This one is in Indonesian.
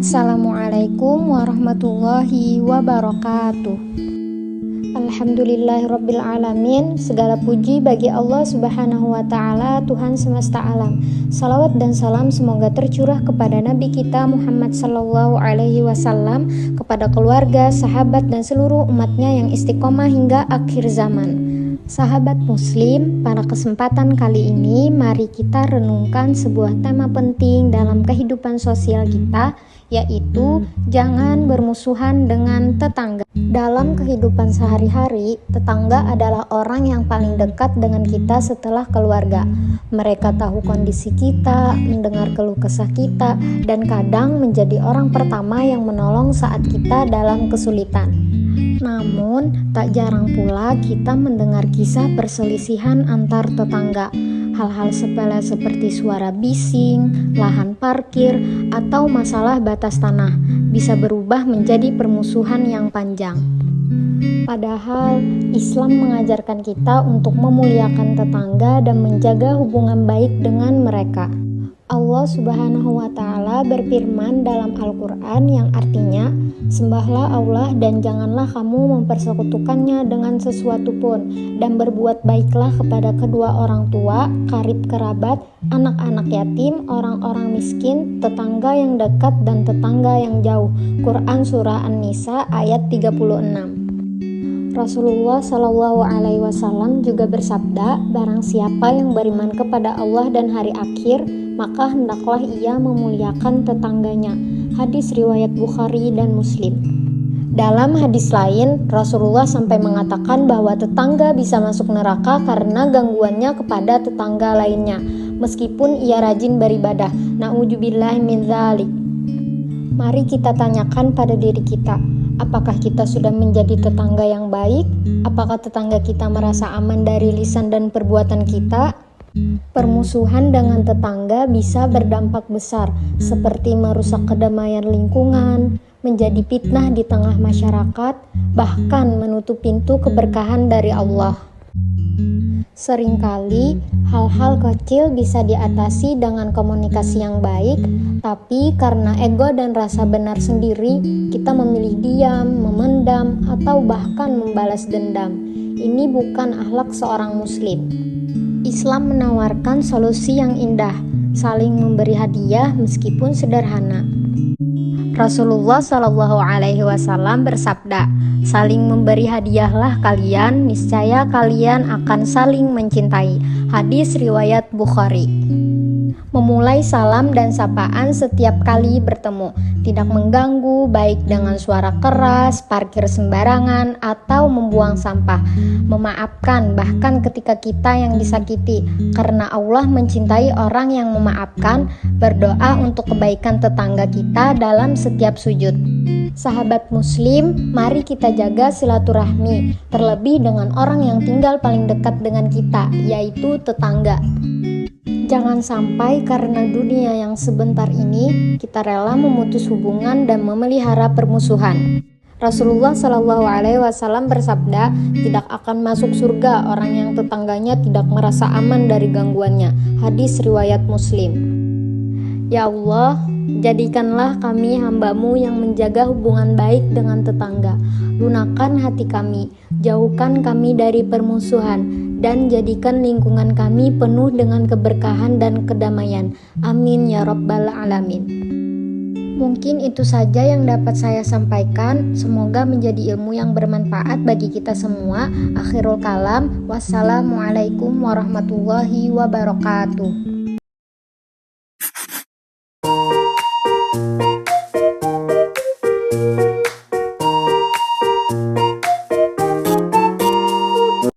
Assalamualaikum warahmatullahi wabarakatuh. Alhamdulillahirabbil alamin. Segala puji bagi Allah Subhanahu wa taala, Tuhan semesta alam. Salawat dan salam semoga tercurah kepada Nabi kita Muhammad sallallahu alaihi wasallam, kepada keluarga, sahabat dan seluruh umatnya yang istiqomah hingga akhir zaman. Sahabat muslim, pada kesempatan kali ini mari kita renungkan sebuah tema penting dalam kehidupan sosial kita, yaitu jangan bermusuhan dengan tetangga. Dalam kehidupan sehari-hari, tetangga adalah orang yang paling dekat dengan kita setelah keluarga. Mereka tahu kondisi kita, mendengar keluh kesah kita, dan kadang menjadi orang pertama yang menolong saat kita dalam kesulitan. Namun, tak jarang pula kita mendengar kisah perselisihan antar tetangga. Hal-hal sepele seperti suara bising, lahan parkir, atau masalah batas tanah bisa berubah menjadi permusuhan yang panjang. Padahal, Islam mengajarkan kita untuk memuliakan tetangga dan menjaga hubungan baik dengan mereka. Allah Subhanahu wa taala berfirman dalam Al-Qur'an yang artinya, "Sembahlah Allah dan janganlah kamu mempersekutukannya dengan sesuatu pun, dan berbuat baiklah kepada kedua orang tua, karib kerabat, anak-anak yatim, orang-orang miskin, tetangga yang dekat dan tetangga yang jauh." Quran Surah An-Nisa ayat 36. Rasulullah Shallallahu Alaihi Wasallam juga bersabda, barang siapa yang beriman kepada Allah dan hari akhir, maka hendaklah ia memuliakan tetangganya. Hadis riwayat Bukhari dan Muslim. Dalam hadis lain, Rasulullah sampai mengatakan bahwa tetangga bisa masuk neraka karena gangguannya kepada tetangga lainnya, meskipun ia rajin beribadah. Na'udzubillahi min dzalik. Mari kita tanyakan pada diri kita, apakah kita sudah menjadi tetangga yang baik? Apakah tetangga kita merasa aman dari lisan dan perbuatan kita? Permusuhan dengan tetangga bisa berdampak besar, seperti merusak kedamaian lingkungan, menjadi fitnah di tengah masyarakat, bahkan menutup pintu keberkahan dari Allah. Seringkali, hal-hal kecil bisa diatasi dengan komunikasi yang baik, tapi karena ego dan rasa benar sendiri, kita memilih diam, memendam, atau bahkan membalas dendam. Ini bukan akhlak seorang muslim. Islam menawarkan solusi yang indah, saling memberi hadiah meskipun sederhana. Rasulullah Shallallahu Alaihi Wasallam bersabda, saling memberi hadiahlah kalian, niscaya kalian akan saling mencintai. Hadis riwayat Bukhari. Memulai salam dan sapaan setiap kali bertemu, tidak mengganggu baik dengan suara keras, parkir sembarangan, atau membuang sampah. Memaafkan bahkan ketika kita yang disakiti, karena Allah mencintai orang yang memaafkan. Berdoa untuk kebaikan tetangga kita dalam setiap sujud. Sahabat muslim, mari kita jaga silaturahmi, terlebih dengan orang yang tinggal paling dekat dengan kita, yaitu tetangga. Jangan sampai karena dunia yang sebentar ini, kita rela memutus hubungan dan memelihara permusuhan. Rasulullah Shallallahu Alaihi Wasallam bersabda, tidak akan masuk surga orang yang tetangganya tidak merasa aman dari gangguannya. Hadis riwayat Muslim. Ya Allah, jadikanlah kami hamba-Mu yang menjaga hubungan baik dengan tetangga. Lunakan hati kami, jauhkan kami dari permusuhan, dan jadikan lingkungan kami penuh dengan keberkahan dan kedamaian. Amin ya Rabbal Alamin. Mungkin itu saja yang dapat saya sampaikan. Semoga menjadi ilmu yang bermanfaat bagi kita semua. Akhirul kalam, wassalamualaikum warahmatullahi wabarakatuh.